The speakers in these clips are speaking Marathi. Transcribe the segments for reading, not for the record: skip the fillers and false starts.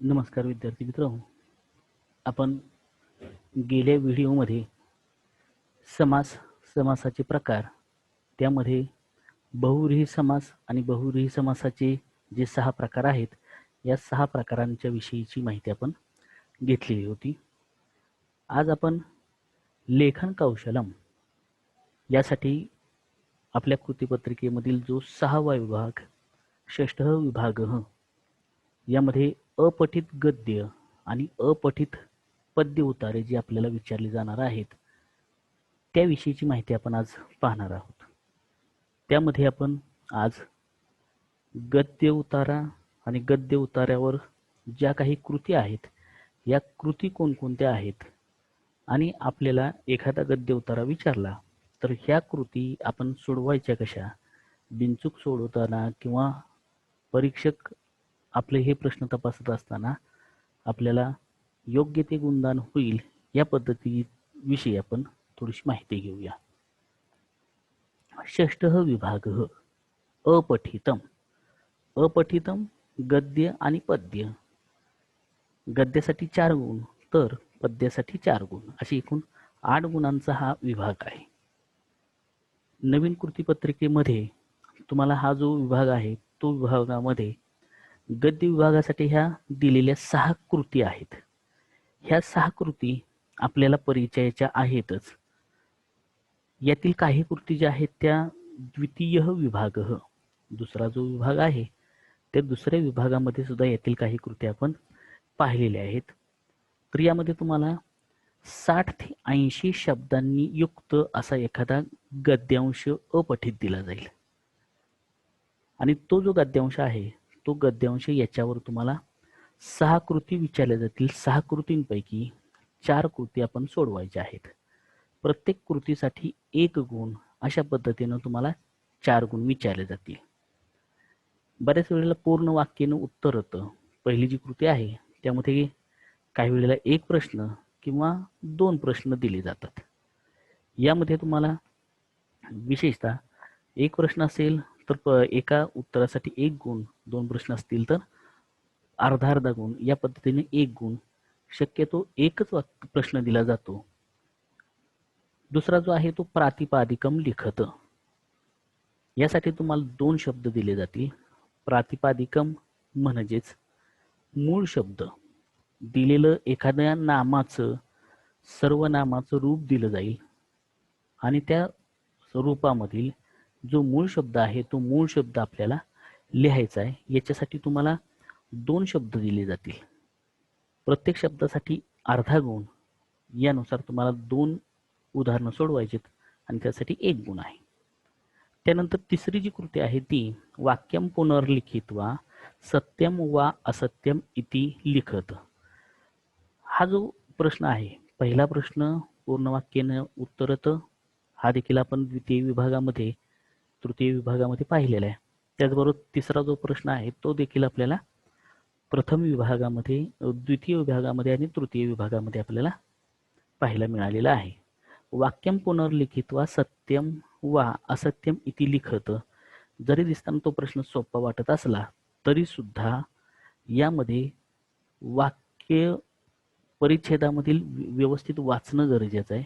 नमस्कार विद्यार्थी मित्रांनो, आपण गेल्या व्हिडिओमध्ये समासाचे प्रकार, त्यामध्ये बहुव्रीही समास आणि बहुव्रीही समासाचे जे 6 प्रकार आहेत, या 6 प्रकारांच्या विषयीची माहिती आपण घेतलेली होती. आज आपण लेखन कौशलम यासाठी आपल्या कृतीपत्रिकेमधील जो 6वा विभाग, षष्ठः विभागः, यामध्ये अपठित गद्य आणि अपठित पद्य उतारे जे आपल्याला विचारले जाणार आहेत, त्याविषयीची माहिती आपण आज पाहणार आहोत. त्यामध्ये आपण आज गद्य उतारा आणि गद्य उतार्यावर ज्या काही कृती आहेत, या कृती कोणकोणत्या आहेत आणि आपल्याला एखादा गद्य उतारा विचारला तर ह्या कृती आपण सोडवायच्या कशा, बिनचूक सोडवताना किंवा परीक्षक आपले हे प्रश्न तपासत असताना आपल्याला योग्य ते गुणदान होईल या पद्धतीविषयी आपण थोडीशी माहिती घेऊया. षष्ठः विभागः अपठितम. अपठितम गद्य आणि पद्य. गद्यासाठी 4 गुण तर पद्यासाठी 4 गुण, असे एकूण 8 गुणांचा हा विभाग आहे. नवीन कृतीपत्रिकेमध्ये तुम्हाला हा जो विभाग आहे तो विभागामध्ये गद्य विभागासाठी ह्या दिलेल्या 6 कृती आहेत. ह्या 6 कृती आपल्याला परिचयाच्या आहेतच. यातील काही कृती ज्या आहेत त्या द्वितीय विभागः, दुसरा जो विभाग आहे त्या दुसऱ्या विभागामध्ये सुद्धा यातील काही कृती आपण पाहिलेल्या आहेत. तर यामध्ये तुम्हाला 60 ते 80 शब्दांनी युक्त असा एखादा गद्यांश अपठित दिला जाईल आणि तो जो गद्यांश आहे तो गद्यांश याच्यावर तुम्हाला 6 कृती विचारल्या जातील. 6 कृतींपैकी 4 कृती आपण सोडवायच्या आहेत. प्रत्येक कृतीसाठी 1 गुण, अशा पद्धतीने तुम्हाला 4 गुण विचारले जातील. बऱ्याच वेळेला पूर्ण वाक्याने उत्तर होतं. पहिली जी कृती आहे त्यामध्ये काही वेळेला 1 प्रश्न किंवा 2 प्रश्न दिले जातात. यामध्ये तुम्हाला विशेषतः 1 प्रश्न असेल तर एका उत्तरासाठी 1 गुण, 2 प्रश्न असतील तर अर्धा गुण, या पद्धतीने 1 गुण, शक्यतो एकच प्रश्न दिला जातो. दुसरा जो आहे तो प्रातिपादिकम लिखत. यासाठी तुम्हाला 2 शब्द दिले जातील. प्रातिपादिकम म्हणजेच मूळ शब्द, दिलेलं एखाद्या नामाचं सर्वनामाचं रूप दिलं जाईल आणि त्या रूपामधील जो मूळ शब्द आहे तो मूळ शब्द आपल्याला लिहायचा आहे. याच्यासाठी तुम्हाला 2 शब्द दिले जातील. प्रत्येक शब्दासाठी अर्धा गुण, यानुसार तुम्हाला 2 उदाहरणं सोडवायची आणि त्यासाठी 1 गुण आहे. त्यानंतर तिसरी जी कृती आहे ती वाक्यम पुनर्लिखित्वा सत्यम वा असत्यम इति लिखत. हा जो प्रश्न आहे, पहिला प्रश्न पूर्ण वाक्याने उत्तरत, हा देखील आपण द्वितीय विभागामध्ये तृतीय विभागामध्ये पाहिलेला आहे. त्याचबरोबर तिसरा जो प्रश्न आहे तो देखील आपल्याला प्रथम विभागामध्ये, द्वितीय विभागामध्ये आणि तृतीय विभागामध्ये आपल्याला पाहायला मिळालेला आहे. वाक्यम पुनर्लिखित्वा सत्यम वा असत्यम इति लिखत जरी दिसताना तो प्रश्न सोपा वाटत असला तरी सुद्धा यामध्ये वाक्य परिच्छेदामधील व्यवस्थित वाचणं गरजेचं आहे.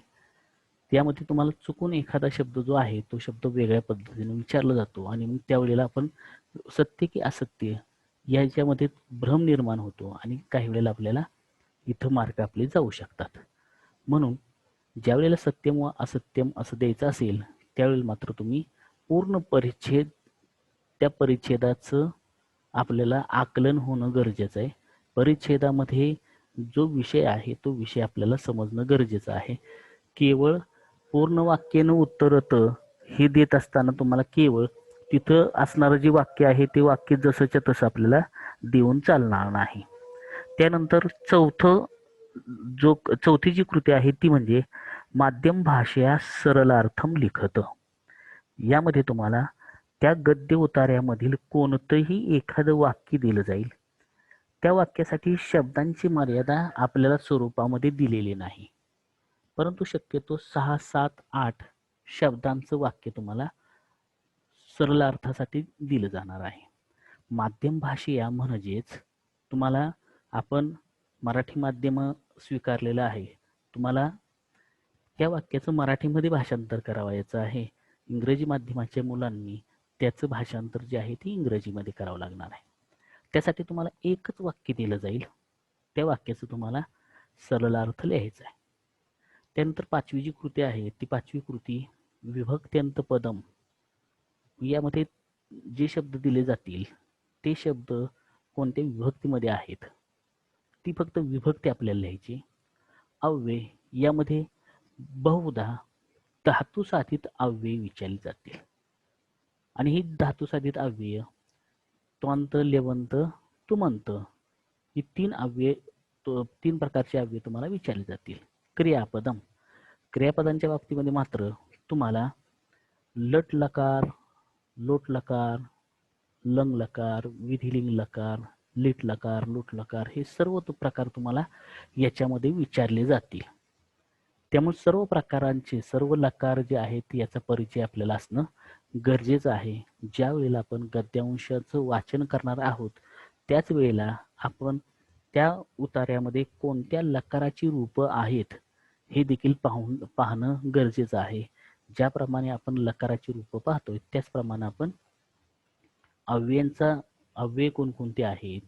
त्यामध्ये तुम्हाला चुकून एखादा शब्द जो आहे तो शब्द वेगळ्या पद्धतीने विचारला जातो आणि मग त्यावेळेला आपण सत्य की असत्य याच्यामध्ये भ्रम निर्माण होतो आणि काही वेळेला आपल्याला इथं मार्क आपले जाऊ शकतात. म्हणून ज्या वेळेला सत्यम व असत्यम असं द्यायचं असेल त्यावेळेला मात्र तुम्ही पूर्ण परिच्छेद, त्या परिच्छेदाचं आपल्याला आकलन होणं गरजेचं आहे. परिच्छेदामध्ये जो विषय आहे तो विषय आपल्याला समजणं गरजेचं आहे. केवळ पूर्ण वाक्यानं उत्तरत हे देत असताना तुम्हाला केवळ तिथं असणारं जे वाक्य आहे ते वाक्य जसंच्या तसं आपल्याला देऊन चालणार नाही. त्यानंतर चौथी जी कृती आहे ती म्हणजे माध्यम भाषा सरलार्थम लिखत. यामध्ये तुम्हाला त्या गद्य उतार्यामधील कोणतंही एखादं वाक्य दिलं जाईल. त्या वाक्यासाठी शब्दांची मर्यादा आपल्याला स्वरूपामध्ये दिलेली नाही, परंतु शक्यतो 6, 7, 8 शब्दांचं वाक्य तुम्हाला सरळ अर्थासाठी दिलं जाणार आहे. माध्यम भाषा म्हणजेच तुम्हाला आपण मराठी माध्यम स्वीकारलेलं आहे. तुम्हाला त्या वाक्याचं मराठीमध्ये भाषांतर करावयाचं आहे. इंग्रजी माध्यमाच्या मुलांनी त्याचं भाषांतर जे आहे ते इंग्रजीमध्ये करावं लागणार आहे. त्यासाठी तुम्हाला एकच वाक्य दिलं जाईल. त्या वाक्याचं तुम्हाला सरलार्थ लिहायचा आहे. त्यानंतर 5वी जी कृती आहे ती 5वी कृती विभक्त्यंत पदम. यामध्ये जे शब्द दिले जातील ते शब्द कोणत्या विभक्तीमध्ये आहेत ती फक्त विभक्ती आपल्याला लिहायची. अव्यय यामध्ये बहुधा धातुसाधित अव्यय विचारली जातील आणि ही धातुसाधित अव्यय त्वंत, लेवंत, तुमंत ही 3 प्रकारचे अव्यय तुम्हाला विचारले जातील. क्रियापदम क्रियापदांच्या बाबतीमध्ये मात्र तुम्हाला लट लकार, लोट लकार, लंग लकार, विधिलिंग लकार, लिट लकार, लुट लकार हे सर्व प्रकार तुम्हाला याच्यामध्ये विचारले जातील. त्यामुळे सर्व प्रकारांचे सर्व लकार जे आहेत याचा परिचय आपल्याला असणं गरजेचं आहे. ज्या वेळेला आपण गद्यांशाचं वाचन करणार आहोत त्याच वेळेला आपण त्या उतार्यामध्ये कोणत्या लकाराची रूपं आहेत हे देखील पाहणं गरजेचं आहे. ज्याप्रमाणे आपण लकाराची रूपं पाहतोय त्याचप्रमाणे आपण अव्यय कोणकोणते आहेत,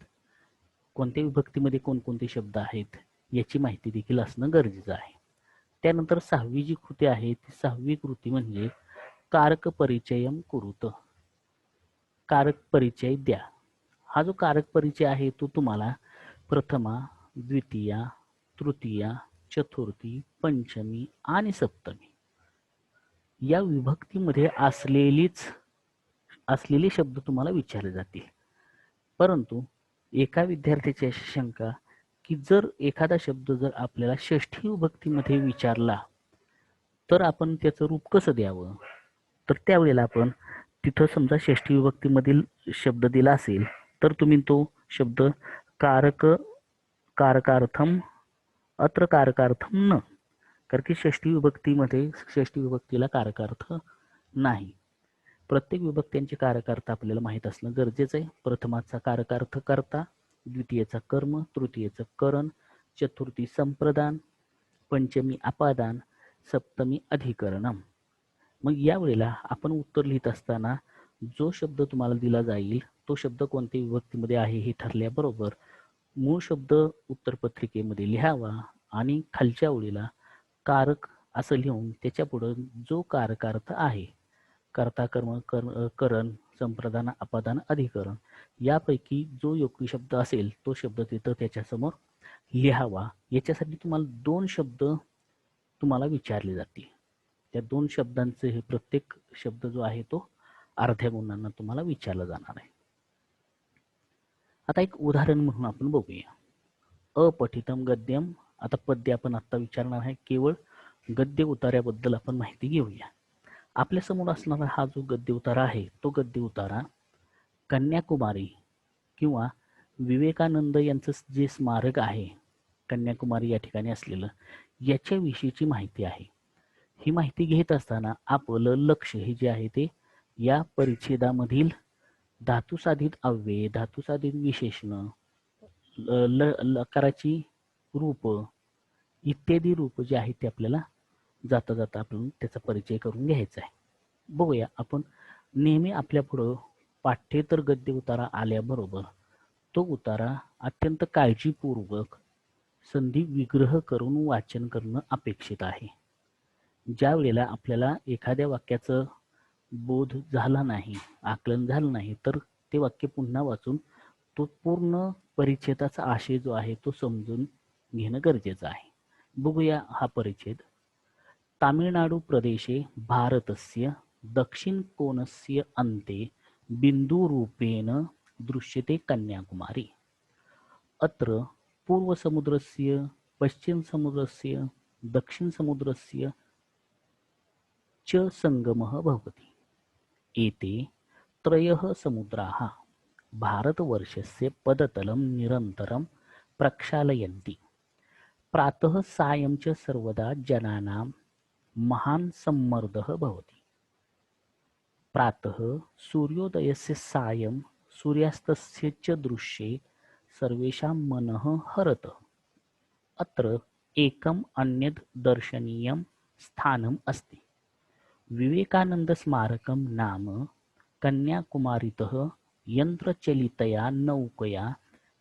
कोणत्या विभक्तीमध्ये कोणकोणते शब्द आहेत याची माहिती देखील असणं गरजेचं आहे. त्यानंतर 6वी जी कृती आहे ती 6वी कृती म्हणजे कारक परिचयम कुरुत. कारक परिचय द्या. हा जो कारक परिचय आहे तो तुम्हाला प्रथमा, द्वितीया, तृतीया, चतुर्थी, पंचमी आणि सप्तमी या विभक्तीमध्ये असलेले शब्द तुम्हाला विचारले जातील. परंतु एका विद्यार्थ्याची अशी शंका की जर एखादा शब्द जर आपल्याला षष्ठी विभक्तीमध्ये विचारला तर आपण त्याचं रूप कसं द्यावं. तर त्यावेळेला आपण तिथं समजा षष्ठी विभक्तीमधील शब्द दिला असेल तर तुम्ही तो शब्द कारकार्थम अत्र कारकार्थम न, कारण की षष्ठी विभक्तीला कारकार्थ नाही. प्रत्येक विभक्त्यांचे कारकार्थ आपल्याला माहीत असणं गरजेचं आहे. प्रथमाचा कारकार्थ कर्ता, द्वितीयेचा कर्म, तृतीयेचं करण, चतुर्थी संप्रदान, पंचमी अपादान, सप्तमी अधिकरणम. मग या वेळेला आपण उत्तर लिहित असताना जो शब्द तुम्हाला दिला जाईल तो शब्द कोणत्या विभक्तीमध्ये आहे हे ठरल्याबरोबर मूळ शब्द उत्तरपत्रिकेमध्ये लिहावा आणि खालच्या ओळीला कारक असं लिहून त्याच्या पुढे जो कारकार्थ आहे कर्ता, कर्म, करण, संप्रदान, अपादान, अधिकरण यापैकी जो योग्य शब्द असेल तो शब्द तिथं त्याच्यासमोर लिहावा. याच्यासाठी तुम्हाला 2 शब्द तुम्हाला विचारले जातील. त्या 2 शब्दांचे हे प्रत्येक शब्द जो आहे तो अर्ध्या गुणांना तुम्हाला विचारला जाणार आहे. आता एक उदाहरण म्हणून आपण बघूया. अपठितम गद्यम. आता पद्य आपण आता विचारणार आहे. केवळ गद्य उतार्याबद्दल आपण माहिती घेऊया. आपल्या समोर असणारा हा जो गद्य उतारा आहे तो गद्य उतारा कन्याकुमारी किंवा विवेकानंद यांचं जे स्मारक आहे कन्याकुमारी या ठिकाणी असलेलं याच्याविषयीची माहिती आहे. ही माहिती घेत असताना आपलं लक्ष हे जे आहे ते या परिच्छेदामधील धातुसाधित अव्यय, धातुसाधित विशेषण, लकाराची रूप इत्यादी रूप जे आहेत ते आपल्याला जाता जाता आपण त्याचा परिचय करून घ्यायचा आहे. बघूया आपण नेहमी आपल्या पुढं पाठ्येतर गद्य उतारा आल्याबरोबर तो उतारा अत्यंत काळजीपूर्वक संधी विग्रह करून वाचन करणं अपेक्षित आहे. ज्या वेळेला आपल्याला एखाद्या वाक्याचं बोध झाला नाही, आकलन झालं नाही तर ते वाक्य पुन्हा वाचून तो पूर्ण परिच्छेदाचा आशय जो आहे तो समजून घेणं गरजेचं आहे. बघूया हा परिच्छेद. तामिळनाडू प्रदेशे भारतस्य दक्षिण कोणस्य अन्ते बिन्दुरूपेण दृश्यते कन्याकुमारी. अत्र पूर्वसमुद्रस्य, पश्चिमसमुद्रस्य, दक्षिणसमुद्रस्य च संगमः भवति. एते त्रयः समुद्राः भारतवर्षस्य पदतलं निरन्तरं प्रक्षालयन्ति. प्रातः सायं च सर्वदा जनानां महान् सम्मर्दः भवति. प्रातः सूर्योदयस्य सायं सूर्यास्तस्य च दृश्ये सर्वेषां मनः हरत। अत्र एकम् अन्यद् दर्शनीयं स्थानम् अस्ति। विवेकानन्दस्मारकं नाम कन्याकुमारीतः यन्त्रचलितया नौकया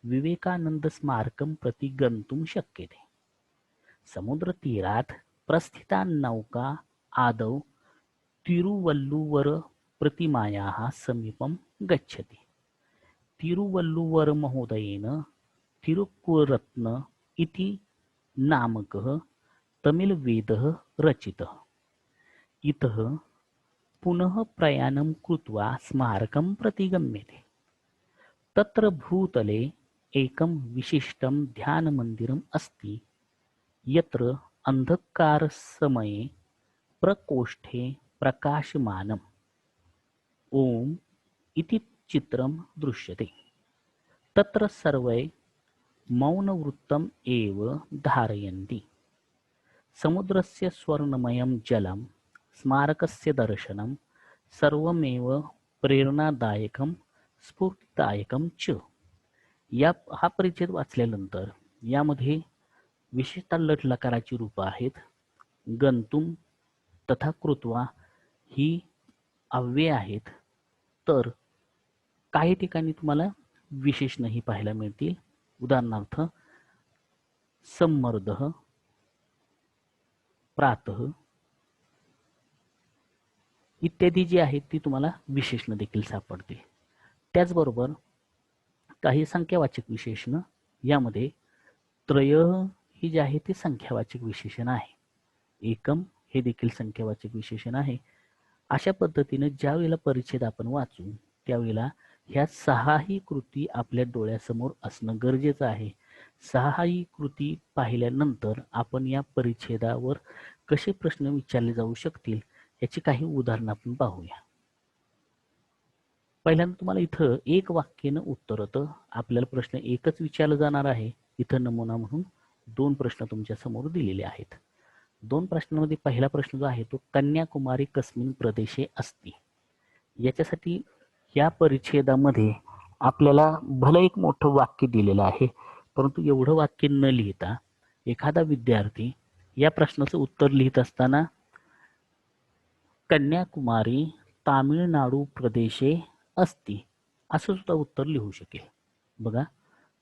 विवेकानन्दस्मारकं प्रति गन्तुं शक्यते। समुद्रतीरात् प्रस्थिता नौका आदौ तिरुवल्लुवर प्रतिमायाः समीपं गच्छति। तिरुवल्लुवरमहोदयेन तिरुक्कुरत्न इति नामकः तमिळ्वेदः रचितः। इतः पुनः प्रयाणं कृत्वा स्मारकं प्रति गम्यते। तत्र भूतले एकं विशिष्टं ध्यानमन्दिरम् अस्ति, यत्र अन्धकारसमये प्रकोष्ठे प्रकाशमानम् ओम् इति चित्रं दृश्यते। तत्र सर्वे मौनवृत्तम् एव धारयन्ति। समुद्रस्य स्वर्णमयं जलं, स्मारकस्य दर्शनं सर्वमेव प्रेरणादायकं स्फूर्तिदायकं च। हा परिच्छेद वाचल्यानंतर यामध्ये विशेषतः लट लकाराची रूपं आहेत. गंतुम तथा कृत्वा ही अव्यय आहेत. तर काही ठिकाणी तुम्हाला विशेषणही पाहायला मिळतील. उदाहरणार्थ सम्मर्दः, प्रातः इत्यादी जी आहेत ती तुम्हाला विशेषण देखील सापडतील. त्याचबरोबर काही संख्यावाचक विशेषण यामध्ये त्रय ही जी आहे ती संख्यावाचक विशेषण आहे. एकम हे देखील संख्यावाचक विशेषण आहे. अशा पद्धतीने ज्या वेळेला परिच्छेद आपण वाचू त्यावेळेला ह्या सहाही कृती आपल्या डोळ्यासमोर असणं गरजेचं आहे. सहाही कृती पाहिल्यानंतर आपण या परिच्छेदावर कसे प्रश्न विचारले जाऊ शकतील याची काही उदाहरणं आपण पाहूया. पहिल्यांदा तुम्हाला इथं एक वाक्यानं उत्तर होतं. आपल्याला प्रश्न एकच विचारला जाणार आहे. इथं नमुना म्हणून 2 प्रश्न तुमच्या समोर दिलेले आहेत. 2 प्रश्नांमध्ये पहिला प्रश्न जो आहे तो कन्याकुमारी कस्मिन् प्रदेशे अस्ति. याच्यासाठी या परिच्छेदामध्ये आपल्याला भलं एक मोठं वाक्य दिलेलं आहे, परंतु एवढं वाक्य न लिहिता एखादा विद्यार्थी या प्रश्नाचं उत्तर लिहित असताना कन्याकुमारी तामिळनाडू प्रदेशे अस्ति असं सुद्धा उत्तर लिहू शकेल. बघा,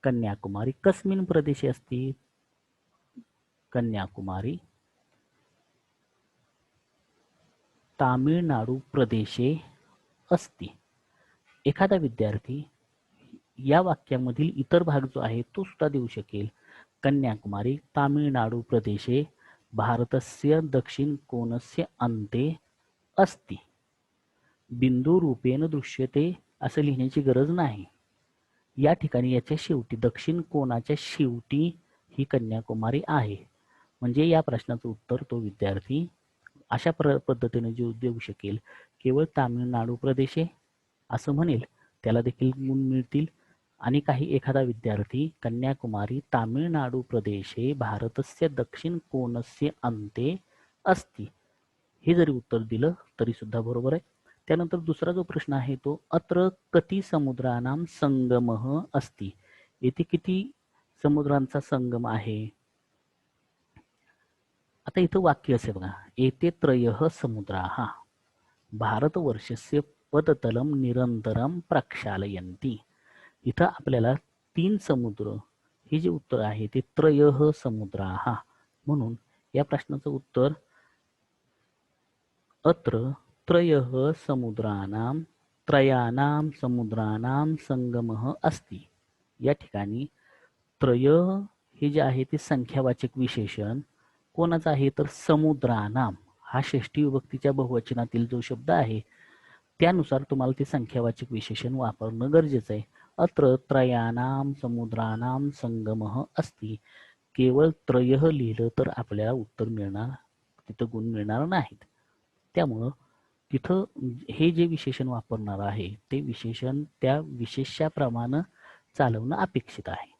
कन्याकुमारी कस्मिन् प्रदेशे अस्ति. कन्याकुमारी तामिळनाडू प्रदेशे अस्ति. एखादा विद्यार्थी या वाक्यामधील इतर भाग जो आहे तो सुद्धा देऊ शकेल. कन्याकुमारी तामिळनाडू प्रदेशे भारतस्य दक्षिण कोणस्य अन्ते अस्ति. बिंदू रूपेण दृश्यते असं लिहिण्याची गरज नाही. या ठिकाणी याच्या शेवटी दक्षिण कोणाच्या शेवटी ही कन्याकुमारी आहे. म्हणजे या प्रश्नाचं उत्तर तो विद्यार्थी अशा पद्धतीने जे देऊ शकेल, केवळ तामिळनाडू प्रदेशे असं म्हणेल त्याला देखील गुण मिळतील. आणि काही एखादा विद्यार्थी कन्याकुमारी तामिळनाडू प्रदेशे भारतस्य दक्षिण कोणस्य अन्ते अस्ति हे जरी उत्तर दिलं तरी सुद्धा बरोबर आहे. त्यानंतर दुसरा जो प्रश्न आहे तो अत्र कति समुद्रानां संगमः अस्ति. येथे किती समुद्रांचा संगम आहे. आता इथं वाक्य असे बघा, एते त्रयः समुद्राः भारतवर्षस्य पदतलं निरंतरं प्रक्षालयन्ति. इथं आपल्याला 3 समुद्र हे जे उत्तर आहे ते त्रयः समुद्राः. म्हणून या प्रश्नाचं उत्तर अत्र त्रयः त्रयाणां समुद्राणां संगमः अस्ति. या ठिकाणी त्रय हे जे आहे ते संख्यावाचक विशेषण कोणाचं आहे तर समुद्रानाम हा षष्ठी विभक्तीच्या बहुवचनातील जो शब्द आहे त्यानुसार तुम्हाला ते संख्यावाचक विशेषण वापरणं गरजेचं आहे. अत्र त्रयाणां समुद्राणां संगमः अस्ति. केवळ त्रयः लिहिलं तर आपल्याला उत्तर मिळणार, तिथं गुण मिळणार नाहीत. त्यामुळं तिथं हे जे विशेषण वापरणार आहे ते विशेषण त्या विशेष्याप्रमाणे चालवणं अपेक्षित आहे.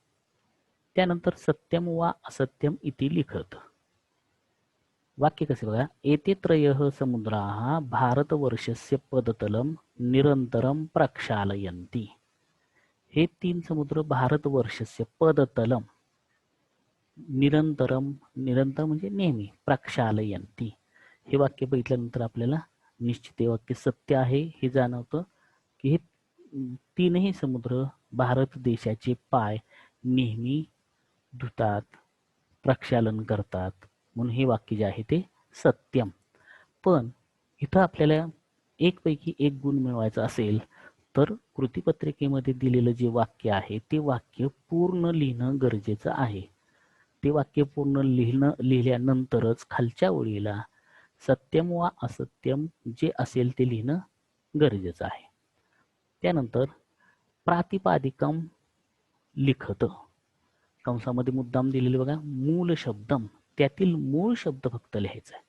त्यानंतर सत्यम वा असत्यम इति लिखत. वाक्य कसे बघा, एते त्रयः समुद्राः भारतवर्षस्य पदतलं निरंतरं प्रक्षालयन्ति. हे 3 समुद्र भारतवर्षस्य पदतलम निरंतरम, निरंतर म्हणजे नेहमी, प्रक्षालयन्ति. हे वाक्य बघितल्यानंतर आपल्याला निश्चित हे वाक्य सत्य आहे हे जाणवतं की हे तीनही समुद्र भारत देशाचे पाय नेहमी धुतात, प्रक्षालन करतात, म्हणून हे वाक्य जे आहे ते सत्यम. पण इथं आपल्याला एक पैकी एक गुण मिळवायचा असेल तर कृतीपत्रिकेमध्ये दिलेलं जे वाक्य आहे ते वाक्य पूर्ण लिहिणं गरजेचं आहे. ते वाक्य पूर्ण लिहिल्यानंतरच खालच्या ओळीला सत्यम वा असत्यम जे असेल ते लिहिणं गरजेचं आहे. त्यानंतर प्रातिपादिकम लिखत, कंसामध्ये मुद्दाम दिलेले बघा मूल शब्दम, त्यातील मूळ शब्द फक्त लिहायचा आहे.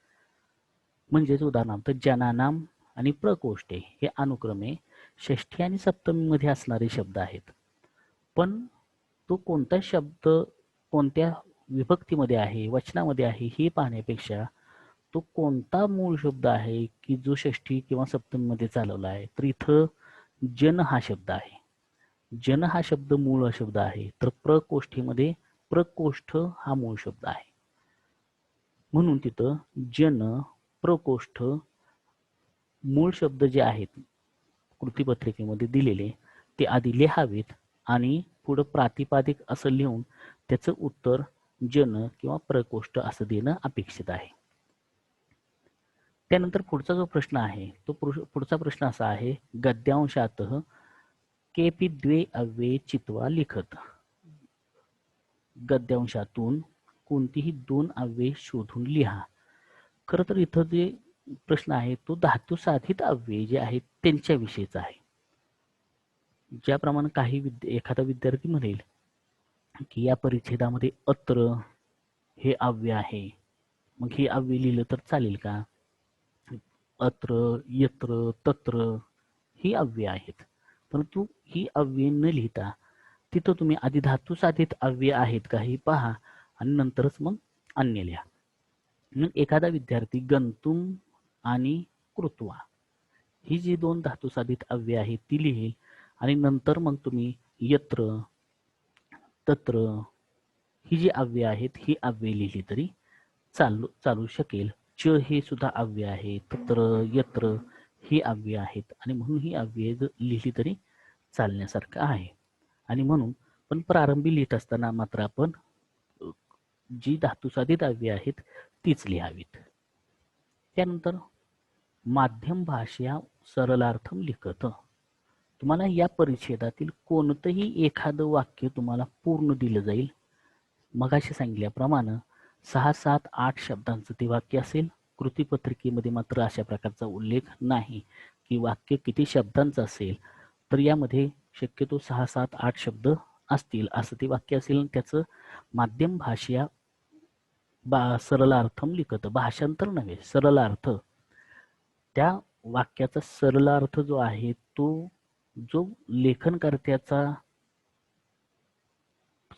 म्हणजेच उदाहरणार्थ जनानाम आणि प्रकोष्ठे हे अनुक्रमे षष्ठी आणि सप्तमी मध्ये असणारे शब्द आहेत. पण तो कोणता शब्द कोणत्या विभक्तीमध्ये आहे, वचनामध्ये आहे हे पाहण्यापेक्षा तो कोणता मूळ शब्द आहे की जो षष्ठी किंवा सप्तमीमध्ये चालवला आहे. तर इथं जन हा शब्द आहे. जन हा शब्द मूळ शब्द आहे, तर प्रकोष्ठीमध्ये प्रकोष्ठ हा मूळ शब्द आहे. म्हणून तिथं जन प्रकोष्ठ मूळ शब्द जे आहेत कृतीपत्रिकेमध्ये दिलेले ते आधी लिहावेत आणि पुढं प्रातिपादिक असं लिहून त्याचं उत्तर जन किंवा प्रकोष्ठ असं देणं अपेक्षित आहे. त्यानंतर पुढचा जो प्रश्न आहे तो पुढचा प्रश्न असा आहे, गद्यांशात केपि द्वे अव्यये चित्वा लिखत. गद्यांशातून कोणतीही 2 अव्यये शोधून लिहा. खरं तर इथं जे प्रश्न आहे तो धातू साधित अव्यय जे आहेत त्यांच्याविषयीचा आहे. ज्याप्रमाणे एखादा विद्यार्थी म्हणेल की या परिच्छेदामध्ये अत्र हे अव्यय आहे, मग हे अव्यय लिहिलं तर चालेल का? अत्र, यत्र, तत्र ही अव्यय आहेत, परंतु ही अव्यय न लिहिता तिथं तुम्ही आधी धातू साधित अव्यय आहेत का हे पहा आणि नंतरच मग अन्य लिहा. मग एखादा विद्यार्थी गंतुम आणि कृत्वा ही जी 2 धातू साधित अव्यय आहेत ती लिहिल आणि नंतर मग तुम्ही यत्र, तत्र ही जी अव्यय आहेत ही अव्यय लिहिली तरी चालू शकेल. च हे सुद्धा अव्यय आहे, तत्र, यत्र ही अव्यय आहेत आणि म्हणून ही अव्यय लिहिली तरी चालण्यासारखं आहे. आणि म्हणून पण प्रारंभी लिहित असताना मात्र आपण जी धातुसाधित अव्यय आहेत तीच लिहावीत. त्यानंतर माध्यम भाषा सरलार्थम लिखत. तुम्हाला या परिच्छेदातील कोणतंही एखादं वाक्य तुम्हाला पूर्ण दिलं जाईल. मगाशी सांगितल्याप्रमाणे 6, 7, 8 शब्दांचं ते वाक्य असेल. कृतीपत्रिकेमध्ये मात्र अशा प्रकारचा उल्लेख नाही की वाक्य किती शब्दांचं असेल. तर यामध्ये शक्यतो 6, 7, 8 शब्द असतील असं ते वाक्य असेल. त्याचं माध्यम भाषा सरलार्थम लिखत, भाषांतर नव्हे सरलार्थ. त्या वाक्याचा सरलार्थ जो आहे तो जो लेखनकर्त्याचा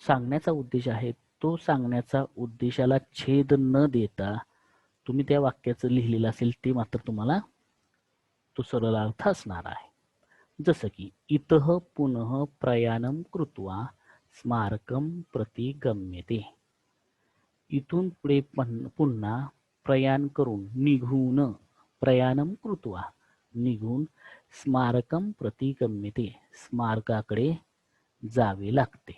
सांगण्याचा उद्देश आहे तो सांगण्याच्या उद्देशाला छेद न देता तुम्ही त्या वाक्याचं लिहिलेलं असेल ते मात्र तुम्हाला तो सरलार्थ असणार आहे. जसं की इतः पुनः प्रयाणम कृत्वा स्मारकम प्रति गम्यते. इथून पुढे पुन्हा प्रयाण करून निघून, प्रयाणम कृत्वा निघून, स्मारकम प्रति गम्यते स्मारकाकडे जावे लागते.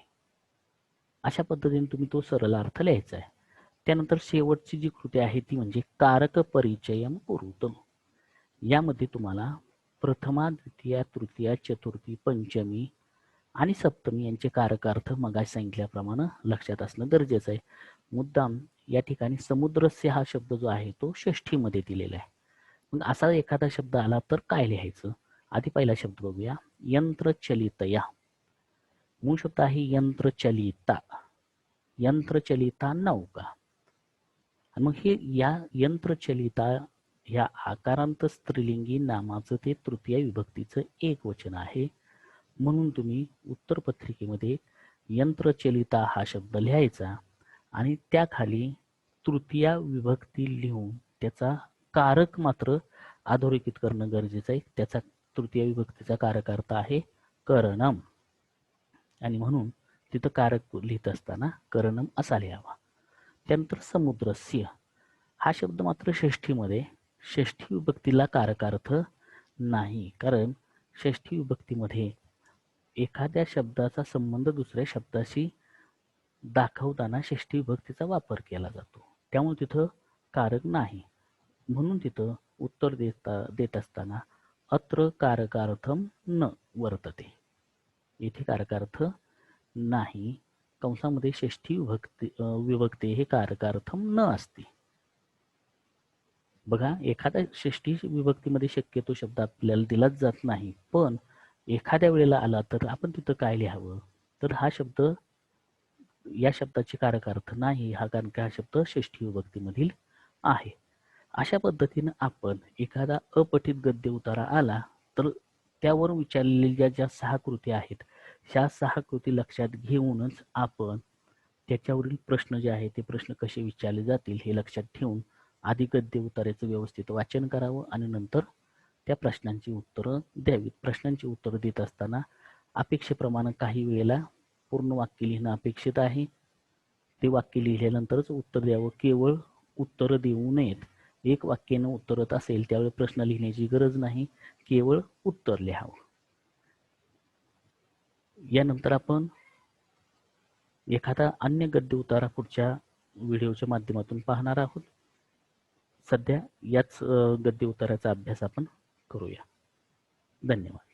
अशा पद्धतीने तुम्ही तो सरलार्थ लिहायचा आहे. त्यानंतर शेवटची जी कृती आहे ती म्हणजे कारक परिचयम कुरुत. यामध्ये तुम्हाला प्रथमा, द्वितीया, तृतीया, चतुर्थी, पंचमी आणि सप्तमी यांचे कारकार्थ मगाशी सांगितल्याप्रमाणे लक्षात असणं गरजेचं आहे. मुद्दाम या ठिकाणी समुद्रस्य हा शब्द जो आहे तो षष्ठीमध्ये दिलेला आहे. मग असा एखादा शब्द आला तर काय लिहायचं? आधी पहिला शब्द बघूया, यंत्रचलितया. मूळ शब्द आहे यंत्रचलिता, यंत्रचलिता नौका. आणि मग हे या यंत्रचलिता ह्या आकारांत स्त्रीलिंगी नामाचं ते तृतीय विभक्तीचं एक वचन आहे. म्हणून तुम्ही उत्तरपत्रिकेमध्ये यंत्रचलिता हा शब्द लिहायचा आणि त्याखाली तृतीय विभक्ती लिहून त्याचा कारक मात्र अधोरेखित करणं गरजेचं आहे. त्याचा तृतीय विभक्तीचा कारक अर्थ आहे करणम. आणि म्हणून तिथं कारक लिहित असताना करणम असा लिहावा. त्यानंतर समुद्रस्य हा शब्द मात्र षष्ठीमध्ये षष्ठी विभक्तीला कारकार्थ नाही, कारण षष्ठी विभक्तीमध्ये एखाद्या शब्दाचा संबंध दुसऱ्या शब्दाशी दाखवताना षष्ठी विभक्तीचा वापर केला जातो, त्यामुळे तिथं कारक नाही. म्हणून तिथं उत्तर देत असताना अत्र कारकार्थम न वर्तते, येथे कारकार्थ नाही. कंसामध्ये षष्ठी विभक्ती हे कारकार्थम न असते. बघा, एखाद्या षष्ठी विभक्तीमध्ये शक्यतो शब्द आपल्याला दिलाच जात नाही, पण एखाद्या वेळेला आला तर आपण तिथं काय लिहावं, तर हा शब्द या शब्दाचे कारकार्थ नाही, कारण हा शब्द षष्ठी विभक्तीमधील आहे. अशा पद्धतीनं आपण एखादा अपठित गद्य उतारा आला तर त्यावर विचारलेल्या ज्या 6 कृती आहेत, ह्या 6 कृती लक्षात घेऊनच आपण त्याच्यावरील प्रश्न जे आहेत ते प्रश्न कसे विचारले जातील हे लक्षात ठेवून आधी गद्य उतार्याचं व्यवस्थित वाचन करावं आणि नंतर त्या प्रश्नांची उत्तरं द्यावीत. प्रश्नांची उत्तरं देत असताना अपेक्षेप्रमाणे काही वेळेला पूर्ण वाक्य लिहिणं अपेक्षित आहे. ते वाक्य लिहिल्यानंतरच उत्तर द्यावं, केवळ उत्तर देऊ नयेत. एक वाक्यानं उत्तरत असेल त्यावेळी प्रश्न लिहिण्याची गरज नाही, केवळ उत्तर लिहावं. यानंतर आपण एखादा अन्य गद्य उतारा पुढच्या व्हिडिओच्या माध्यमातून पाहणार आहोत. सध्या याच गद्य उताराचा अभ्यास आपण करूया. धन्यवाद.